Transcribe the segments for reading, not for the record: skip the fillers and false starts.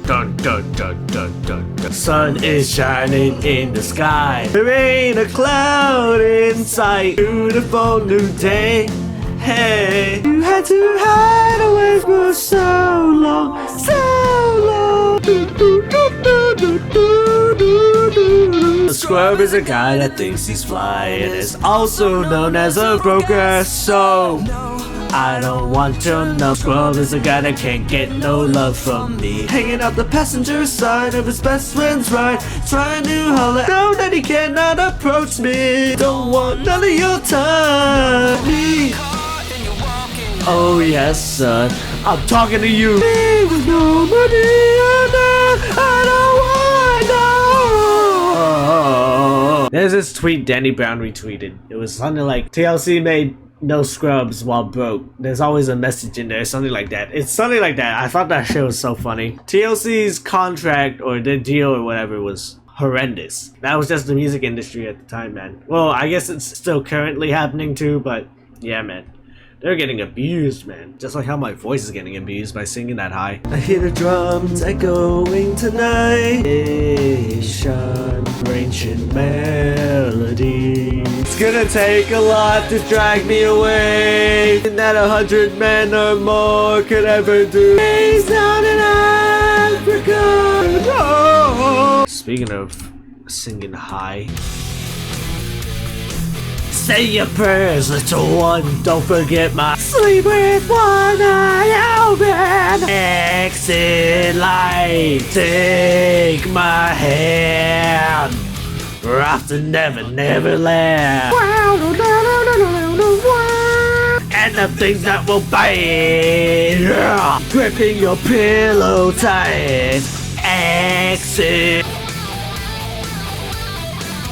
dun dun dun dun dun. The sun is shining in the sky. There ain't a cloud in sight. Beautiful new day. Hey, you had to hide away for so long, so long. A scrub is a guy that thinks he's fly and is also known as a broker. So I don't want your no. Scrub is a guy that can't get no love from me. Hanging out the passenger side of his best friend's ride, trying to holler out that he cannot approach me. Don't want none of your time. Me. Oh yes, son, I'm talking to you. There was nobody I don't want no. There's this tweet Danny Brown retweeted. It was something like, TLC made no scrubs while broke. There's always a message in there, something like that. It's something like that. I thought that shit was so funny. TLC's contract or the deal or whatever was horrendous. That was just the music industry at the time, man. Well, I guess it's still currently happening too, but yeah, man. They're getting abused, man. Just like how my voice is getting abused by singing that high. I hear the drums echoing tonight. Ancient melody. It's gonna take a lot to drag me away. That 100 men or more could ever do. He's down in Africa. Oh. Speaking of singing high. Say your prayers, little one. Don't forget my sleep with one eye open. Exit light. Take my hand. We're off to Never Never Land. And the things that will bite. Gripping your pillow tight. Exit.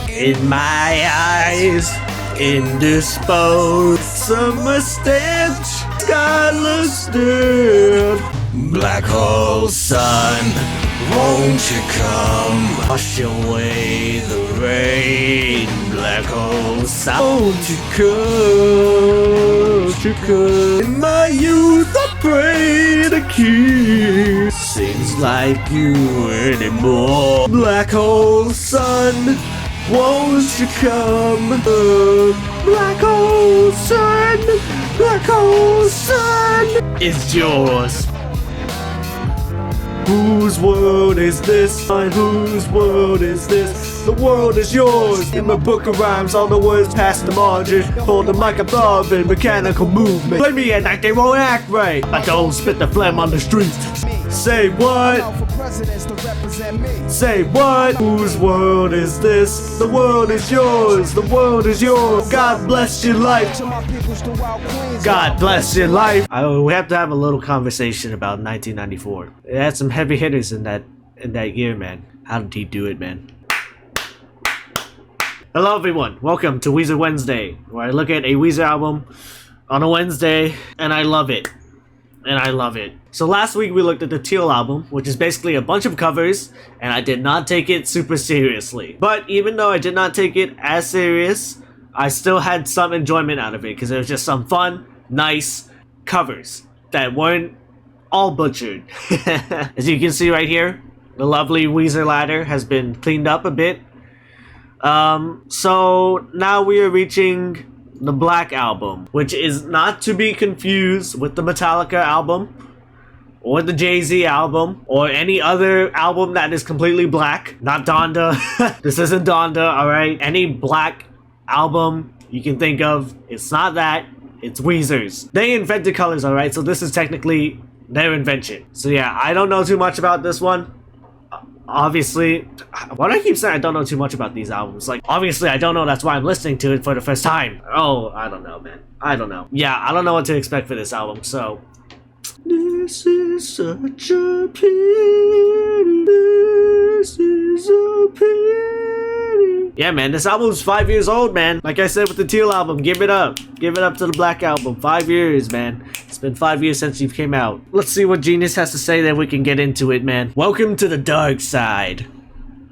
In my eyes. Indisposed, summer stench, scarlet dirt. Black hole sun, won't you come? Wash away the rain. Black hole sun, won't you come? Won't you come? In my youth I pray to keep. Seems like you anymore. Black hole sun, won't you come? Black hole sun, black hole sun is yours. Whose world is this? Whose world is this? The world is yours. In my book of rhymes, all the words past the margin. Hold the mic above in mechanical movement. Play me at night, they won't act right. I don't spit the phlegm on the streets. Say what? Say what? Whose world is this? The world is yours. The world is yours. God bless your life. God bless your life. We have to have a little conversation about 1994. It had some heavy hitters in that year, man. How did he do it, man? Hello everyone, welcome to Weezer Wednesday, where I look at a Weezer album on a Wednesday, and I love it. And I love it. So last week we looked at the Teal album, which is basically a bunch of covers, and I did not take it super seriously. But even though I did not take it as serious, I still had some enjoyment out of it, because it was just some fun, nice covers that weren't all butchered. As you can see right here, the lovely Weezer ladder has been cleaned up a bit. So now we are reaching the Black Album, which is not to be confused with the Metallica album, or the Jay-Z album, or any other album that is completely black. Not Donda. This isn't Donda, alright? Any black album you can think of, it's not that, it's Weezer's. They invented colors, alright? So this is technically their invention. So yeah, I don't know too much about this one. Obviously, why do I keep saying I don't know too much about these albums? Like, obviously I don't know, that's why I'm listening to it for the first time. Oh, I don't know, man. I don't know. Yeah, I don't know what to expect for this album, so... This is such a pity. This is a pity. Yeah, man, this album's 5 years old, man. Like I said with the Teal album, give it up. Give it up to the Black Album. 5 years, man. It's been 5 years since you came out. Let's see what Genius has to say, then we can get into it, man. Welcome to the dark side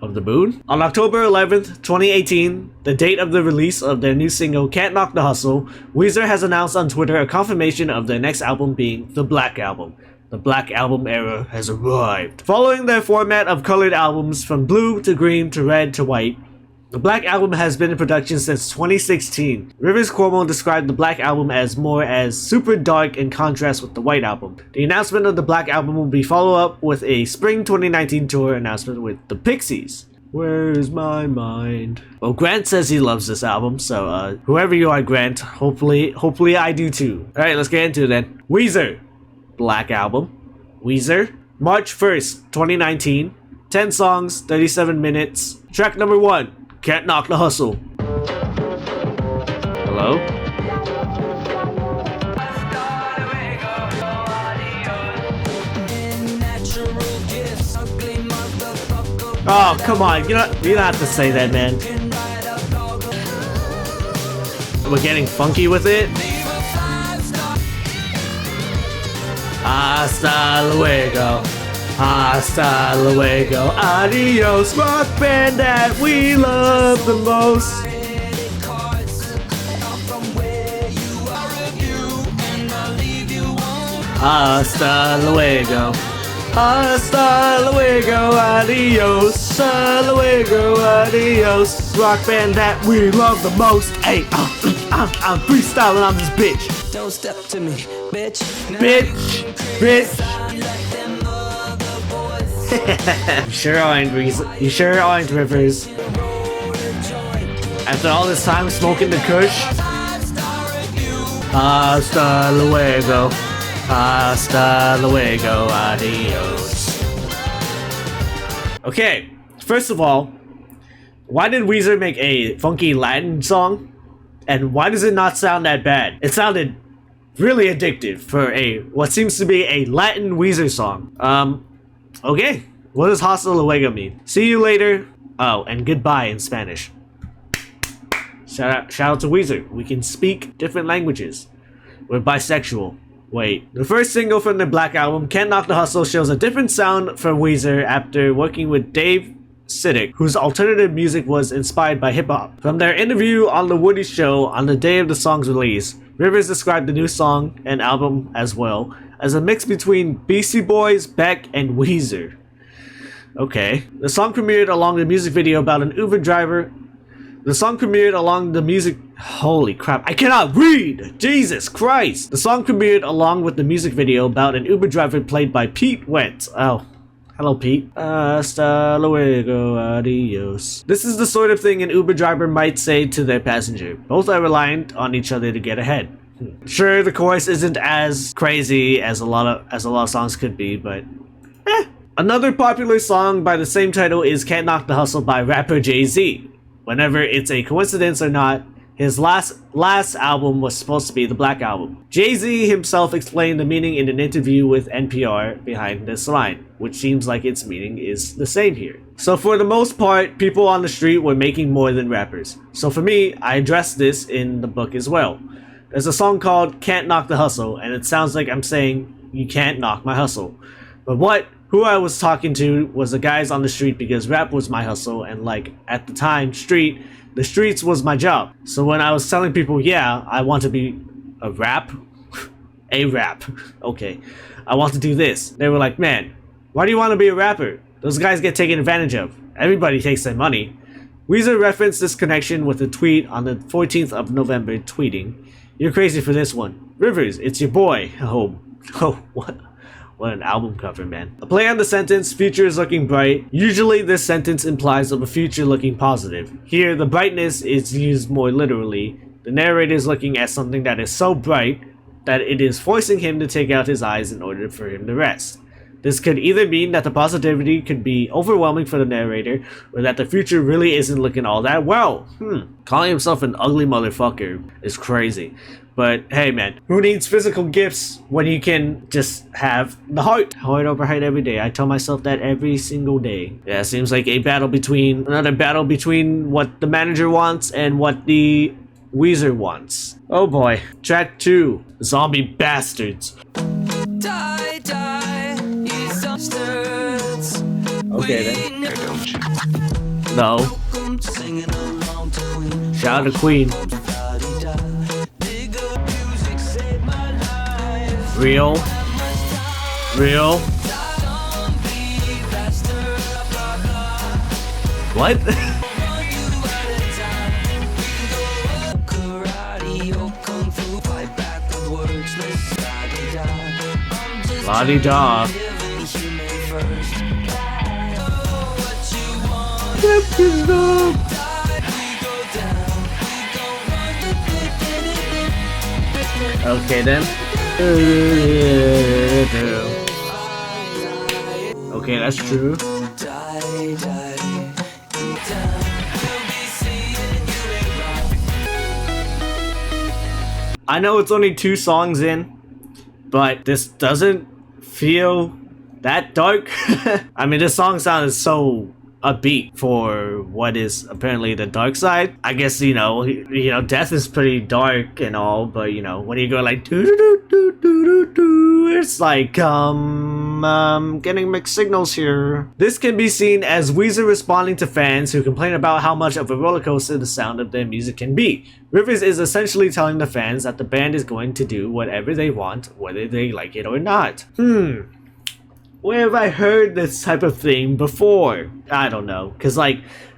of the moon. On October 11th, 2018, the date of the release of their new single, Can't Knock the Hustle, Weezer has announced on Twitter a confirmation of their next album being the Black Album. The Black Album era has arrived. Following their format of colored albums from blue to green to red to white, the Black Album has been in production since 2016. Riverscuomo described the Black Album as more as super dark in contrast with the White Album. The announcement of the Black Album will be followed up with a spring 2019 tour announcement with the Pixies. Where's my mind? Well, Grant says he loves this album, so whoever you are, Grant, hopefully I do too. Alright, let's get into it then. Weezer. Black Album. Weezer. March 1st, 2019. 10 songs, 37 minutes. Track number 1. Can't Knock the Hustle. Hello? Oh, come on. You don't have to say that, man. We're getting funky with it. Hasta luego. Hasta luego. Adios. Rock band that we love the most. Hasta luego. Hasta luego, adios. Hasta luego, adios. Rock band that we love the most. Hey, I'm freestyling on this bitch. Don't step to me, bitch. Bitch. You sure aren't, Rivers. After all this time smoking the kush. Hasta luego. Hasta luego, adios. Okay, first of all, why did Weezer make a funky Latin song? And why does it not sound that bad? It sounded really addictive for what seems to be a Latin Weezer song. Okay, what does hasta luego mean? See you later. Oh, and goodbye in Spanish. Shout out to Weezer. We can speak different languages. We're bisexual. Wait. The first single from the Black Album, Can't Knock the Hustle, shows a different sound from Weezer after working with Dave Sidick, whose alternative music was inspired by hip-hop. From their interview on The Woody Show on the day of the song's release, Rivers described the new song and album as well as a mix between Beastie Boys, Beck, and Weezer. Okay. The song premiered along the music video about an Uber driver. Holy crap, I cannot read! Jesus Christ! The song premiered along with the music video about an Uber driver played by Pete Wentz. Oh. Hello, Pete. Hasta luego, adios. This is the sort of thing an Uber driver might say to their passenger. Both are reliant on each other to get ahead. Sure, the chorus isn't as crazy as a lot of songs could be, but Another popular song by the same title is Can't Knock the Hustle by rapper Jay-Z. Whenever it's a coincidence or not, his last album was supposed to be the Black Album. Jay-Z himself explained the meaning in an interview with NPR behind this line, which seems like its meaning is the same here. So for the most part, people on the street were making more than rappers. So for me, I addressed this in the book as well. There's a song called Can't Knock the Hustle, and it sounds like I'm saying, you can't knock my hustle. But who I was talking to was the guys on the street, because rap was my hustle, and like at the time, the streets was my job. So when I was telling people, yeah, I want to be a rap, okay, I want to do this, they were like, man, why do you want to be a rapper? Those guys get taken advantage of. Everybody takes their money. Weezer referenced this connection with a tweet on the 14th of November, tweeting, "You're crazy for this one. Rivers, it's your boy." Oh, what? What an album cover, man. A play on the sentence, future is looking bright. Usually this sentence implies of a future looking positive. Here, the brightness is used more literally. The narrator is looking at something that is so bright that it is forcing him to take out his eyes in order for him to rest. This could either mean that the positivity could be overwhelming for the narrator, or that the future really isn't looking all that well. Calling himself an ugly motherfucker is crazy. But hey man, who needs physical gifts when you can just have the heart? Heart over height every day. I tell myself that every single day. Yeah, it seems like another battle between what the manager wants and what the Weezer wants. Oh boy. Track 2, Zombie Bastards. Die, you bastards. Okay then. No. Shout out to Queen. Real. Real. What? La-di-da. Okay then. Okay, that's true. I know it's only 2 songs in, but this doesn't feel that dark. I mean, this song sounded so upbeat for what is apparently the dark side. I guess, death is pretty dark and all, but when you go like doo doo doo doo doo doo, it's like getting mixed signals here. This can be seen as Weezer responding to fans who complain about how much of a roller coaster the sound of their music can be. Rivers is essentially telling the fans that the band is going to do whatever they want, whether they like it or not. Where have I heard this type of thing before? I don't know. Because,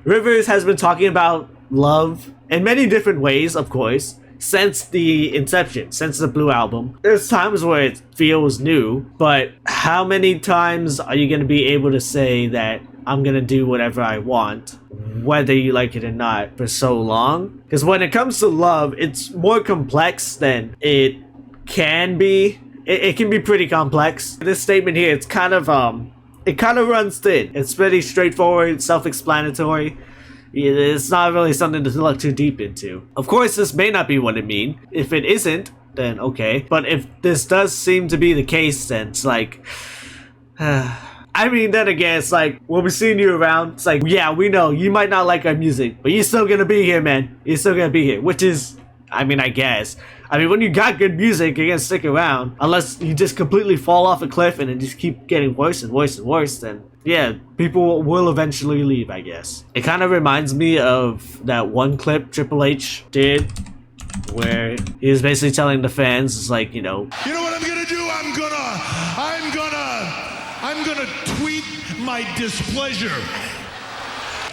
Rivers has been talking about love in many different ways, of course, since the inception, since the Blue Album. There's times where it feels new, but how many times are you going to be able to say that I'm going to do whatever I want, whether you like it or not, for so long? Because when it comes to love, it's more complex than it can be. It can be pretty complex. This statement here, it kind of runs thin. It's pretty straightforward, self-explanatory. It's not really something to look too deep into. Of course, this may not be what it means. If it isn't, then okay. But if this does seem to be the case, then it's like... I mean, then again, it's like, when we're seeing you around, it's like, yeah, we know, you might not like our music, but you're still gonna be here, man. You're still gonna be here, which is... I mean, I guess. I mean, when you got good music, you're gonna stick around. Unless you just completely fall off a cliff and it just keep getting worse and worse and worse, then yeah, people will eventually leave, I guess. It kind of reminds me of that one clip Triple H did where he was basically telling the fans, it's like, You know what I'm gonna do? I'm gonna tweet my displeasure.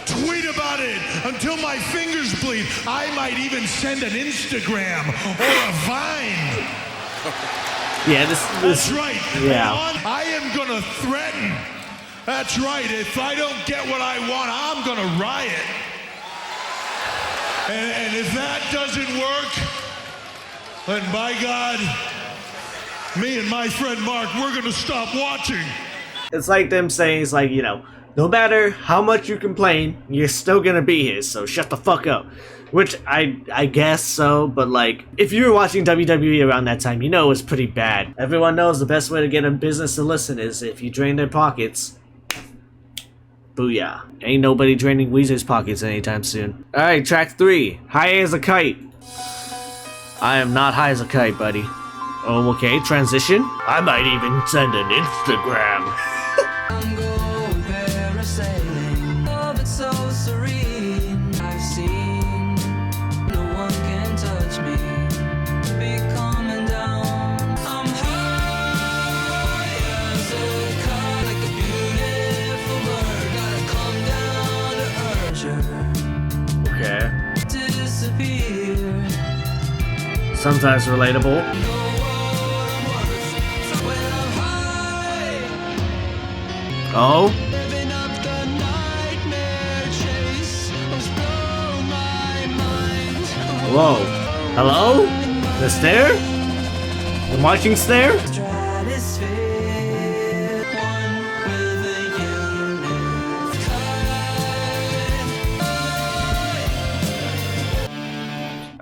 Tweet about it until my fingers bleed. I might even send an Instagram or a Vine. Yeah, That's right. Yeah. I am gonna threaten. That's right. If I don't get what I want, I'm gonna riot. And if that doesn't work, then by God, me and my friend Mark, we're gonna stop watching. It's like them saying, it's like, no matter how much you complain, you're still gonna be here, so shut the fuck up. Which, I guess so, but if you were watching WWE around that time, it's pretty bad. Everyone knows the best way to get a business to listen is if you drain their pockets. Booyah. Ain't nobody draining Weezer's pockets anytime soon. Alright, track 3. High as a kite. I am not high as a kite, buddy. Oh, okay, transition. I might even send an Instagram. I'm going parasailing. Love it's so serene. I've seen no one can touch me. Be coming down. I'm high as a kite, like a beautiful bird. Gotta come down to earth. Okay. Disappear. Sometimes relatable. Oh? Whoa. Hello? The stair? The marching stair?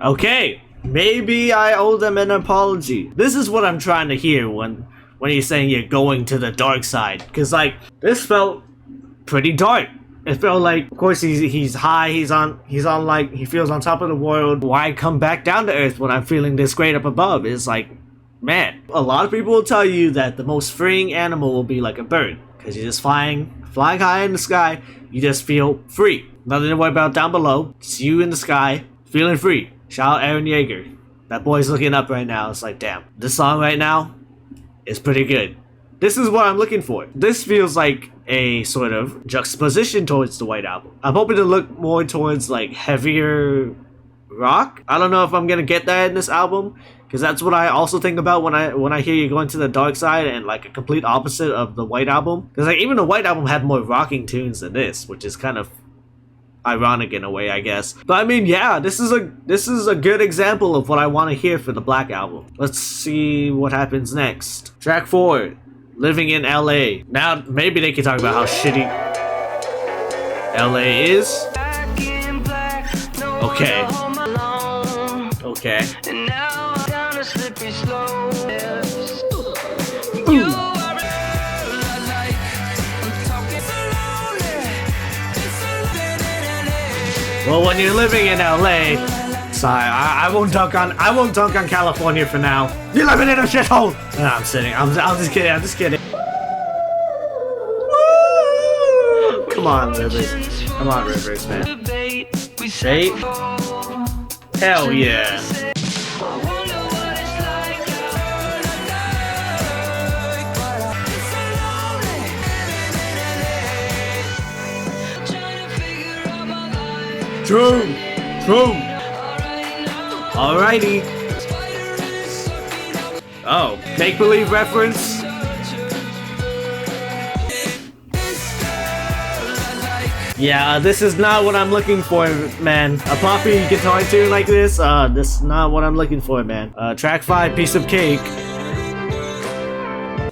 Okay. Maybe I owe them an apology. This is what I'm trying to hear when you're saying you're going to the dark side. Cause this felt pretty dark. It felt like, of course he's high, he feels on top of the world. Why come back down to earth when I'm feeling this great up above? It's like, man, a lot of people will tell you that the most freeing animal will be like a bird. Cause you're just flying high in the sky, you just feel free. Nothing to worry about down below, just you in the sky, feeling free. Shout out Aaron Yeager. That boy's looking up right now. It's like, damn. This song right now is pretty good. This is what I'm looking for. This feels like a sort of juxtaposition towards the White Album. I'm hoping to look more towards like heavier rock. I don't know if I'm gonna get that in this album, because that's what I also think about when I hear you going to the dark side, and like a complete opposite of the White Album. Because like even the White Album had more rocking tunes than this, which is kind of ironic in a way, I guess. But I mean, yeah, this is a good example of what I want to hear for the Black Album. Let's see what happens next. Track 4, Living in LA. Now maybe they can talk about how shitty LA is. Okay. Okay. And now I'm down a slippery slope. Well, when you're living in LA, sorry, I won't dunk on California for now. You're living in a shithole. No, I'm kidding. I'm just kidding. I'm just kidding. Woo! Come on, Rivers. Come on, Rivers, man. Bait? Hell yeah. True. Alrighty. Oh, make-believe reference? Yeah, this is not what I'm looking for, man. A poppy guitar tune like this? This is not what I'm looking for, man. Track 5, Piece of Cake.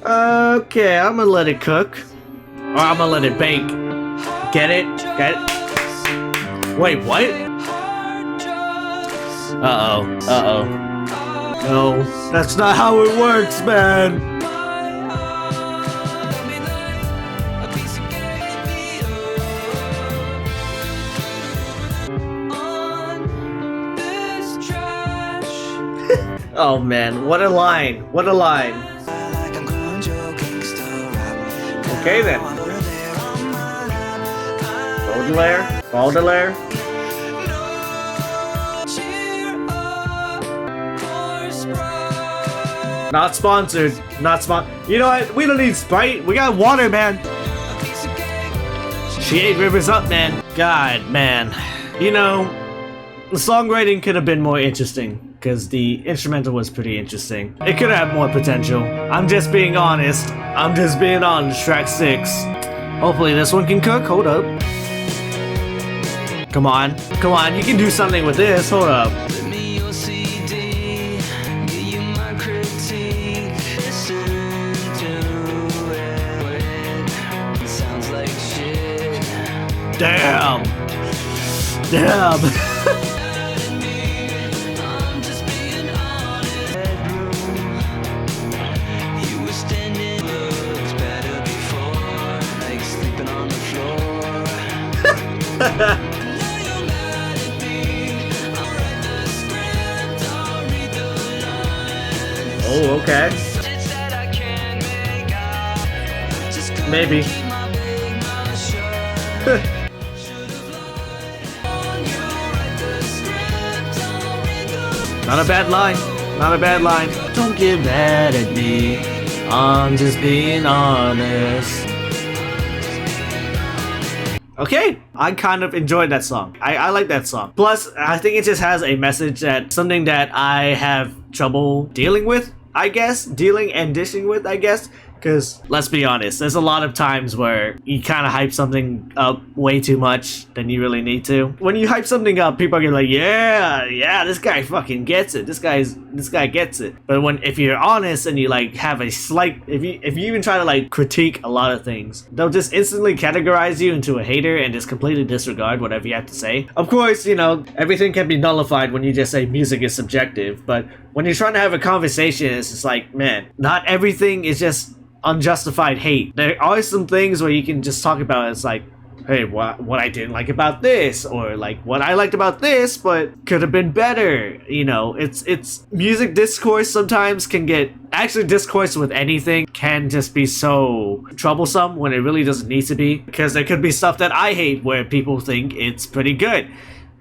Okay, I'm gonna let it cook. Or I'm gonna let it bake. Get it? Get it? Wait, what? Uh-oh. No, that's not how it works, man. Oh man, what a line. What a line. Okay then. Baudelaire. Not sponsored. You know what? We don't need Sprite. We got water, man. She ate Rivers up, man. God, man. You know, the songwriting could have been more interesting, because the instrumental was pretty interesting. It could have more potential. I'm just being honest. Track 6. Hopefully this one can cook. Hold up. Come on, you can do something with this. Hold up. Damn. Oh, okay. Maybe. Not a bad line. Don't get mad at me. I'm just being honest. Okay, I kind of enjoyed that song. I like that song. Plus, I think it just has a message that something that I have trouble dealing with, I guess. Dealing and dishing with, I guess. Because, let's be honest, there's a lot of times where you kind of hype something up way too much than you really need to. When you hype something up, people are gonna be like, yeah, this guy fucking gets it. This guy gets it. But if you're honest and you like have a slight, if you even try to like critique a lot of things, they'll just instantly categorize you into a hater and just completely disregard whatever you have to say. Of course, you know, everything can be nullified when you just say music is subjective, but when you're trying to have a conversation, it's just like, man, not everything is just unjustified hate. There are some things where you can just talk about, it's like, hey, what I didn't like about this, or like what I liked about this but could have been better. You know, it's music discourse sometimes can get, actually discourse with anything can just be so troublesome when it really doesn't need to be, because there could be stuff that I hate where people think it's pretty good.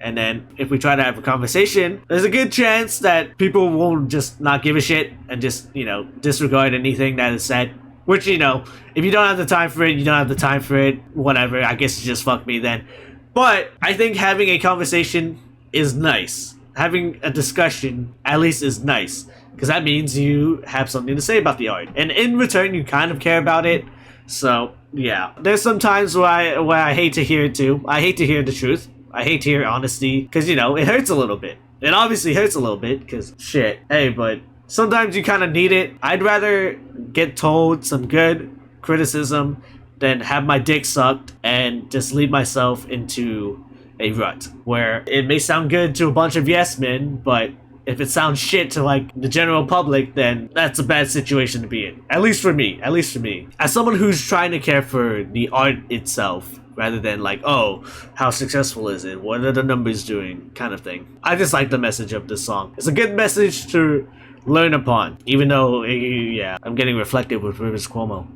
And then if we try to have a conversation, there's a good chance that people will just not give a shit and just, you know, disregard anything that is said. Which, you know, if you don't have the time for it, you don't have the time for it. Whatever, I guess you just fuck me then. But I think having a conversation is nice. Having a discussion, at least, is nice. Because that means you have something to say about the art. And in return, you kind of care about it. So, yeah. There's some times where I hate to hear it too. I hate to hear the truth. I hate to hear honesty. Because, you know, it hurts a little bit. It obviously hurts a little bit. Because, shit. Hey, but sometimes you kind of need it. I'd rather get told some good criticism than have my dick sucked and just lead myself into a rut. Where it may sound good to a bunch of yes men, but if it sounds shit to like the general public, then that's a bad situation to be in. At least for me. At least for me. As someone who's trying to care for the art itself, rather than like, oh, how successful is it? What are the numbers doing? Kind of thing. I just like the message of this song. It's a good message to learn upon. Even though, yeah, I'm getting reflective with riverscuomo.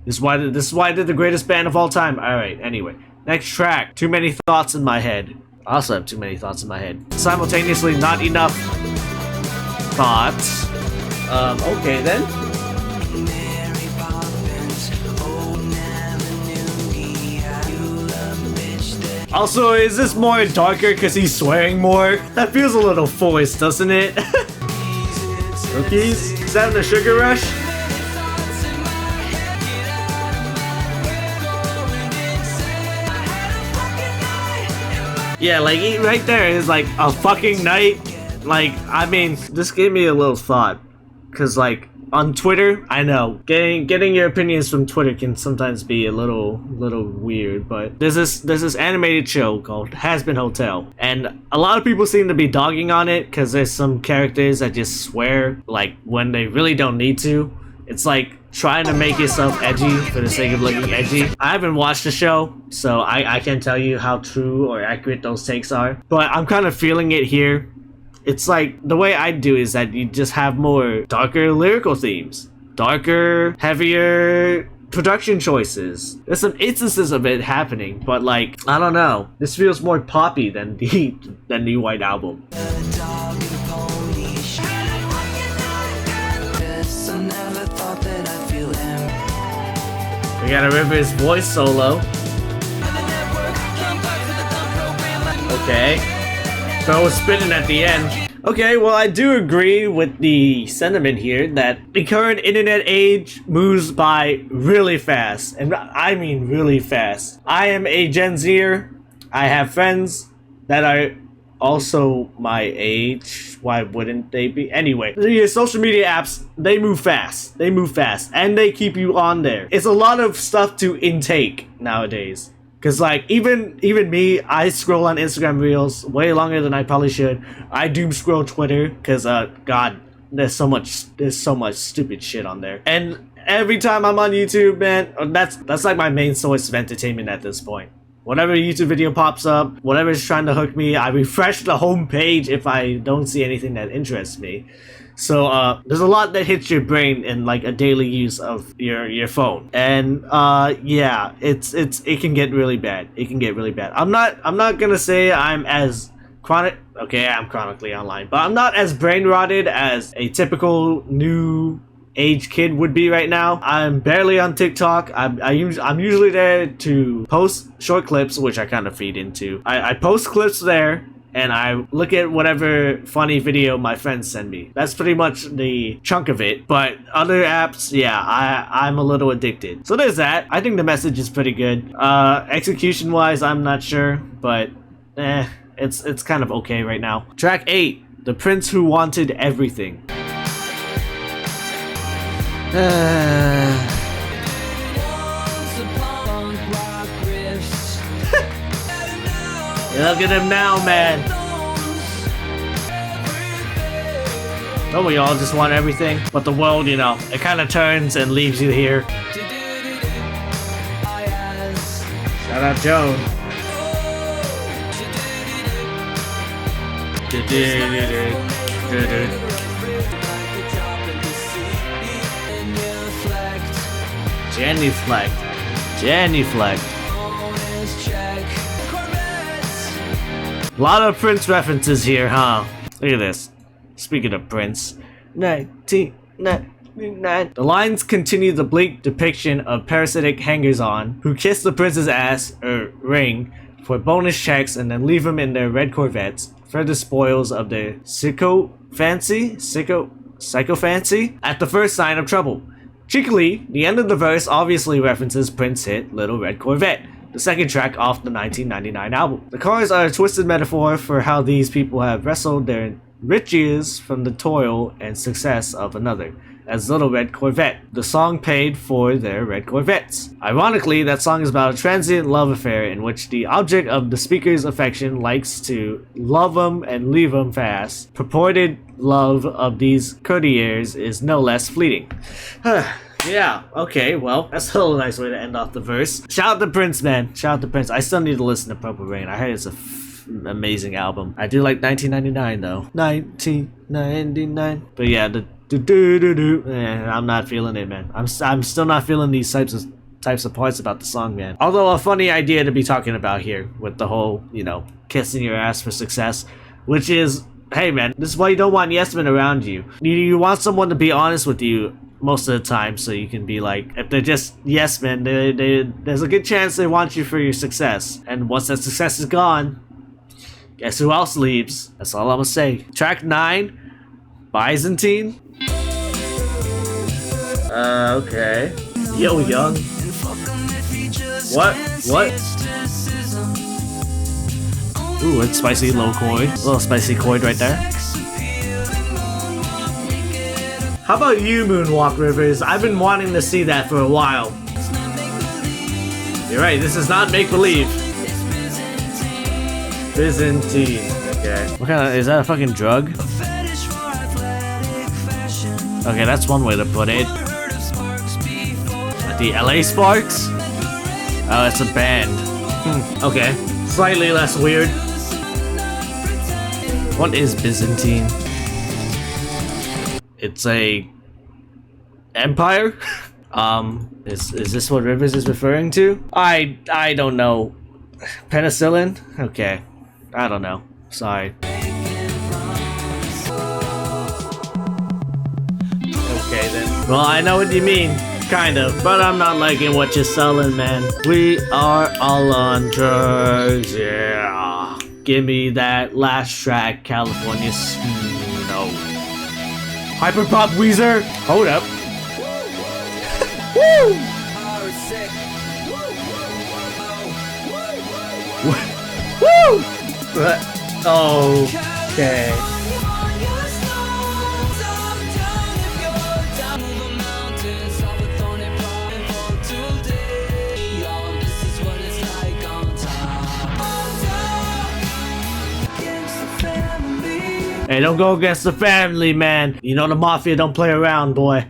This is why they're the greatest band of all time. Alright, anyway. Next track. Too many thoughts in my head. I also have too many thoughts in my head. Simultaneously, not enough thoughts. Okay then. Also, is this more darker because he's swearing more? That feels a little forced, doesn't it? Cookies? Is that the sugar rush? Yeah, like, right there is like a fucking night. Like, I mean, this gave me a little thought. Cause like, on Twitter, I know, getting your opinions from Twitter can sometimes be a little weird, but there's this animated show called Has Been Hotel, and a lot of people seem to be dogging on it because there's some characters that just swear, like, when they really don't need to. It's like trying to make yourself edgy for the sake of looking edgy. I haven't watched the show, so I can't tell you how true or accurate those takes are, but I'm kind of feeling it here. It's like, the way I do is that you just have more darker lyrical themes. Darker, heavier production choices. There's some instances of it happening, but like, I don't know. This feels more poppy than the White Album. We got a Rivers voice solo. Okay. So was spinning at the end. Okay, well, I do agree with the sentiment here that the current internet age moves by really fast. And I mean really fast. I am a Gen Zer. I have friends that are also my age. Why wouldn't they be? Anyway, the social media apps, they move fast. They move fast. And they keep you on there. It's a lot of stuff to intake nowadays. Cause like even me, I scroll on Instagram Reels way longer than I probably should. I doom scroll Twitter, cause God, there's so much stupid shit on there. And every time I'm on YouTube, man, that's like my main source of entertainment at this point. Whatever YouTube video pops up, whatever is trying to hook me, I refresh the home page if I don't see anything that interests me. So there's a lot that hits your brain in like a daily use of your phone, and yeah, it can get really bad. It can get really bad. I'm not gonna say I'm as chronic. Okay, I'm chronically online, but I'm not as brain rotted as a typical new age kid would be right now. I'm barely on TikTok. I'm usually there to post short clips, which I kind of feed into. I post clips there. And I look at whatever funny video my friends send me. That's pretty much the chunk of it. But other apps, yeah, I'm a little addicted. So there's that. I think the message is pretty good. Execution-wise, I'm not sure. But, it's kind of okay right now. Track 8, The Prince Who Wanted Everything. Look at him now, man. Don't we all just want everything? But the world, you know, it kind of turns and leaves you here. Shout out Joan. Genuflect. A lot of Prince references here, huh? Look at this. Speaking of Prince, 19. The lines continue the bleak depiction of parasitic hangers-on who kiss the prince's ass or ring for bonus checks and then leave him in their red Corvettes, further spoils of their sycophancy at the first sign of trouble. Cheekily, the end of the verse obviously references Prince's hit Little Red Corvette, the second track off the 1999 album. The cars are a twisted metaphor for how these people have wrestled their riches from the toil and success of another, as Little Red Corvette. The song paid for their red Corvettes. Ironically, that song is about a transient love affair in which the object of the speaker's affection likes to love 'em and leave 'em fast. Purported love of these courtiers is no less fleeting. Yeah, okay, well, that's a nice way to end off the verse. Shout out to Prince, man. Shout out to Prince. I still need to listen to Purple Rain. I heard it's a amazing album. I do like 1999 though. 1999. But yeah, the I'm not feeling it, man. I'm still not feeling these types of parts about the song, man. Although a funny idea to be talking about here with the whole, you know, kissing your ass for success, which is, hey man, this is why you don't want yes men around you. You want someone to be honest with you most of the time, so you can be like, if they're just yes men, there's a good chance they want you for your success. And once that success is gone, guess who else leaves? That's all I'm gonna say. Track 9, Byzantine. Okay. Yo, young. What? Ooh, it's spicy low chord. A little spicy chord right there. How about you, Moonwalk Rivers? I've been wanting to see that for a while. You're right, this is not make-believe. Byzantine. Okay. What kind of, is that a fucking drug? Okay, that's one way to put it. The LA Sparks? Oh, it's a band. Okay. Slightly less weird. What is Byzantine? It's a empire? Is this what Rivers is referring to? I don't know. Penicillin? Okay. I don't know. Sorry. Okay then. Well, I know what you mean. Kind of. But I'm not liking what you're selling, man. We are all on drugs. Yeah. Give me that last track, California Snow. Hyperpop Weezer. Hold up. Woo! Woo! Okay. Hey, don't go against the family, man. You know the mafia don't play around, boy.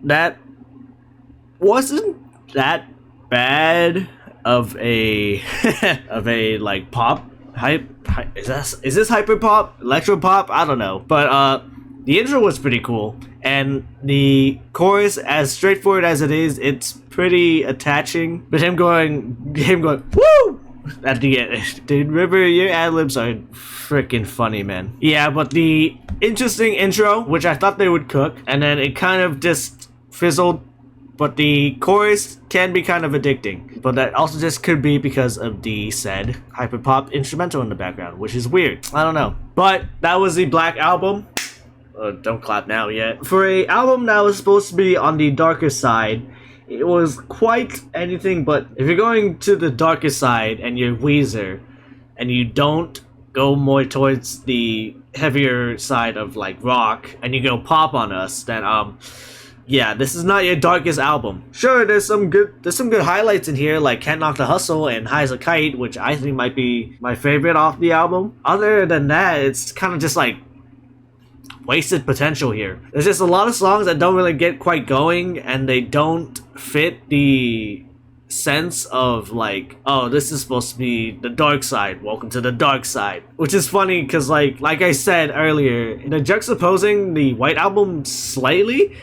That wasn't that bad of a like pop hype. Is this hyper pop, electro pop? I don't know, but the intro was pretty cool, and the chorus, as straightforward as it is, it's pretty attaching. But him going woo at the end, dude, River, your ad libs are freaking funny, man. Yeah, but the interesting intro, which I thought they would cook, and then it kind of just fizzled. But the chorus can be kind of addicting. But that also just could be because of the said hyperpop instrumental in the background, which is weird. I don't know. But that was the Black Album. Don't clap now yet. For a album that was supposed to be on the darker side, it was quite anything but. If you're going to the darker side and you're Weezer, and you don't go more towards the heavier side of like rock, and you go pop on us, then yeah, this is not your darkest album. Sure, there's some good highlights in here, like Can't Knock the Hustle and High as a Kite, which I think might be my favorite off the album. Other than that, it's kind of just like wasted potential here. There's just a lot of songs that don't really get quite going, and they don't fit the sense of like, oh, this is supposed to be the dark side. Welcome to the dark side. Which is funny because like I said earlier, they're juxtaposing the White Album slightly,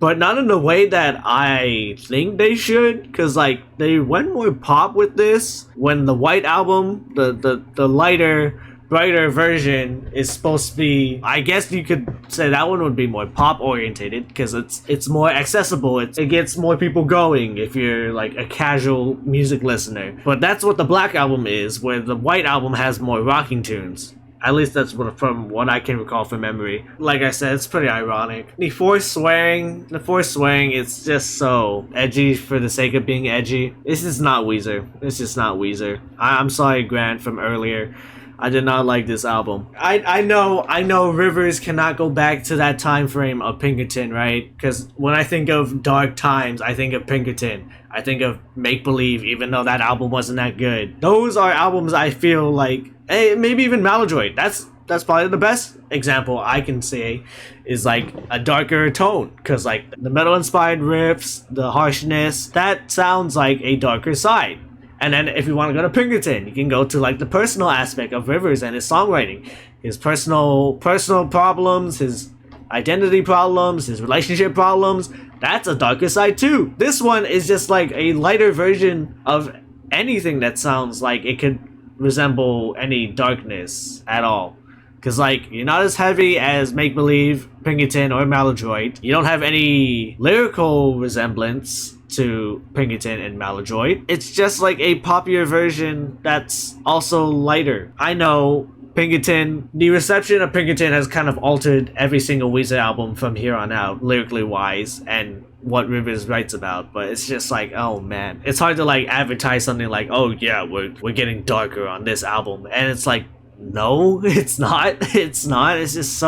but not in the way that I think they should, because like they went more pop with this when the White Album, the lighter, brighter version is supposed to be, I guess you could say that one would be more pop orientated because it's more accessible. It gets more people going if you're like a casual music listener. But that's what the Black Album is, where the White Album has more rocking tunes. At least that's from what I can recall from memory. Like I said, it's pretty ironic. The forced swearing, it's just so edgy for the sake of being edgy. This is not Weezer. It's just not Weezer. I'm sorry, Grant, from earlier. I did not like this album. I know Rivers cannot go back to that time frame of Pinkerton, right? Because when I think of dark times, I think of Pinkerton. I think of Make Believe, even though that album wasn't that good. Those are albums I feel like, hey, maybe even Maladroit. That's probably the best example I can say is like a darker tone, because like the metal inspired riffs, the harshness, that sounds like a darker side. And then if you want to go to Pinkerton, you can go to like the personal aspect of Rivers and his songwriting, his personal problems, his identity problems, his relationship problems. That's a darker side too. This one is just like a lighter version of anything that sounds like it could resemble any darkness at all. Because like you're not as heavy as Make Believe, Pinkerton, or Maladroit. You don't have any lyrical resemblance to Pinkerton and Maladroit. It's just like a poppier version that's also lighter. I know Pinkerton, the reception of Pinkerton has kind of altered every single Weezer album from here on out, lyrically wise, and what Rivers writes about, but it's just like, oh man, it's hard to like advertise something like, oh yeah, we're getting darker on this album, and it's like, no, it's not. It's just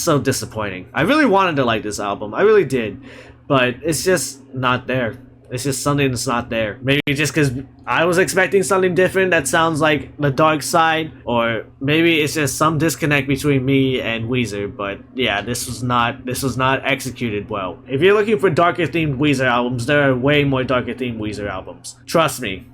so disappointing. I really wanted to like this album, I really did, but it's just not there. It's just something that's not there. Maybe just because I was expecting something different that sounds like the dark side, or maybe it's just some disconnect between me and Weezer. But yeah, this was not executed well. If you're looking for darker themed Weezer albums, there are way more darker themed Weezer albums. Trust me.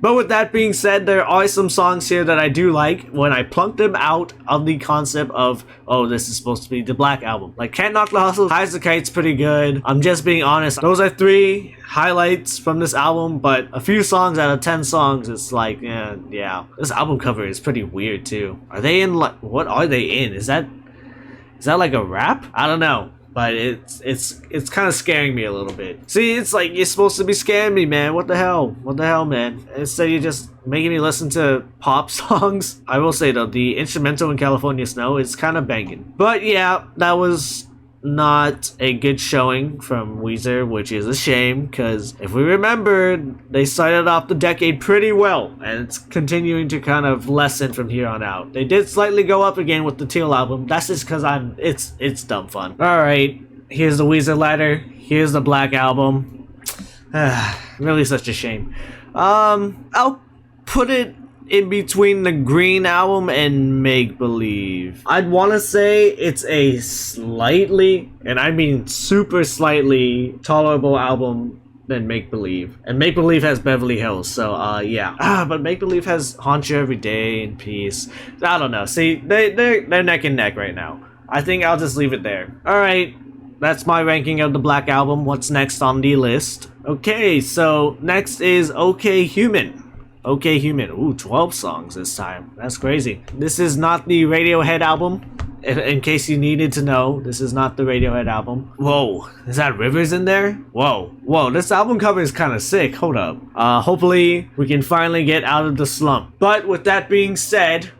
But with that being said, there are some songs here that I do like when I plunk them out of the concept of, oh, this is supposed to be the Black Album. Like Can't Knock the Hustle, Highs the Kite's pretty good. I'm just being honest. Those are 3 highlights from this album, but a few songs out of 10 songs, it's like, yeah. This album cover is pretty weird too. Are they in like, what are they in? Is that like a rap? I don't know. But it's kind of scaring me a little bit. See, it's like you're supposed to be scaring me, man. What the hell, man? Instead, you're just making me listen to pop songs. I will say though, the instrumental in California Snow is kind of banging. But yeah, that was not a good showing from Weezer, which is a shame, because if we remember, they started off the decade pretty well, and it's continuing to kind of lessen from here on out. They did slightly go up again with the Teal album. That's just because it's dumb fun. Alright, here's the Weezer ladder. Here's the Black Album. Really such a shame. I'll put it in between the Green Album and Make Believe. I'd want to say it's a slightly, and I mean super slightly, tolerable album than Make Believe. And Make Believe has Beverly Hills, so yeah. But Make Believe has Haunt You Every Day and Peace. I don't know. See, they're neck and neck right now. I think I'll just leave it there. Alright, that's my ranking of the Black Album. What's next on the list? Okay, so next is OK Human. OK Human. Ooh, 12 songs this time. That's crazy. This is not the Radiohead album. In case you needed to know, this is not the Radiohead album. Whoa, is that Rivers in there? Whoa, this album cover is kind of sick. Hold up. Hopefully we can finally get out of the slump. But with that being said,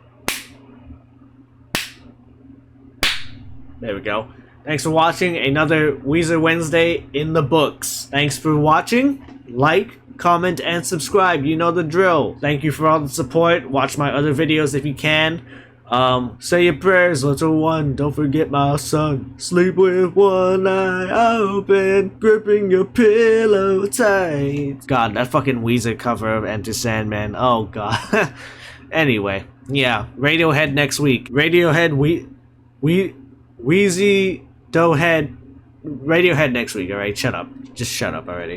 there we go. Thanks for watching another Weezer Wednesday in the books. Thanks for watching. Like, comment, and subscribe. You know the drill. Thank you for all the support. Watch my other videos if you can. Say your prayers, little one. Don't forget my son. Sleep with one eye open, gripping your pillow tight. God, that fucking Weezer cover of Enter Sandman. Oh god. Anyway, yeah. Radiohead next week. Radiohead Wheezy Doughhead. Radiohead next week. All right, shut up. Just shut up already.